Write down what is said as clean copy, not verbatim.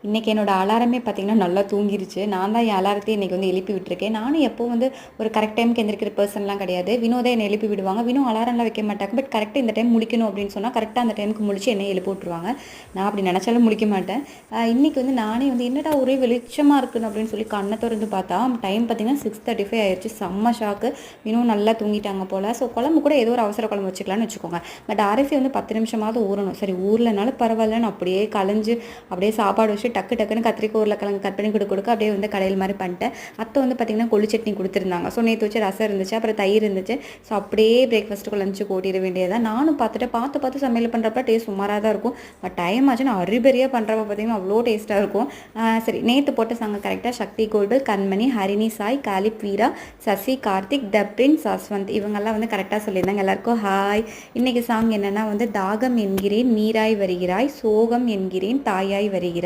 இன்றைக்கி என்னோட அலாரமே பார்த்திங்கன்னா நல்லா தூங்கிருச்சு. நான் தான் என் அலாரத்தையே இன்றைக்கி வந்து எழுப்பி விட்டுருக்கேன். நானும் எப்போவும் வந்து ஒரு கரெக்ட் டைமுக்கு எந்திரிக்கிற பெர்சன்லாம் கிடையாது. வினோதே என்னை எழுப்பி விடுவாங்க. அலாரம்லாம் வைக்க மாட்டாங்க. பட் கரெக்டாக இந்த டைம் முழிக்கணும் அப்படின்னு சொன்னால் கரெக்டாக அந்த டைமுக்கு முழிச்சு என்னை எழுப்பி விட்டுருவாங்க. நான் அப்படி நினச்சாலும் முழிக்க மாட்டேன். இன்றைக்கி வந்து நானே வந்து என்னடா ஒரே வெளிச்சமாக இருக்குன்னு அப்படின்னு சொல்லி கண்ணை திறந்து பார்த்தா டைம் பார்த்திங்கன்னா 6:35 ஆயிடுச்சு. செம்ம ஷாக்கு. நல்லா தூங்கிட்டாங்க போல். ஸோ குழம்பு கூட ஏதோ ஒரு அவசர குழம்பு வச்சுக்கலான்னு வச்சுக்கோங்க. பட் அரிசி வந்து 10 நிமிஷமாவது ஊறணும். சரி ஊர்லனாலும் பரவாயில்லன்னு அப்படியே கலைஞ்சு அப்படியே சாப்பாடு வச்சு டக்குன்னு கத்திரிக்காய் உருளைக்கிழங்கு கட் பண்ணி கொடுக்க அப்படியே வந்து கடையில் மாதிரி பண்ணிட்டேன். அத்தை வந்து பார்த்திங்கன்னா கொள்ளு சட்னி கொடுத்துருந்தாங்க. ஸோ நேற்று வச்சு ரசம் இருந்துச்சு, அப்புறம் தயிர் இருந்துச்சு. ஸோ அப்படியே பிரேக்ஃபாஸ்ட்டுக்கு லஞ்சுக்கு ஓட்டிட வேண்டியதான். நானும் பார்த்து சமையல் பண்ணுறப்ப டேஸ்ட் சுமாராக தான் இருக்கும். பட் டைம் ஆச்சுன்னா அரிபரியாக பண்ணுறப்ப பார்த்திங்கன்னா அவ்வளோ டேஸ்ட்டாக இருக்கும். சரி நேற்று போட்ட சாங்க கரெக்டாக சக்தி gold, Kanmani, Harini Sai, காலிப் Veera, Sasi, Karthik, the prince, Saswanth இவங்கெல்லாம் வந்து கரெக்டாக சொல்லியிருந்தாங்க. எல்லாருக்கும் ஹாய். இன்றைக்கி சாங் என்னென்னா வந்து தாகம் என்கிறேன் நீராய் வருகிறாய், சோகம் என்கிறேன் தாயாய் வருகிறாய்.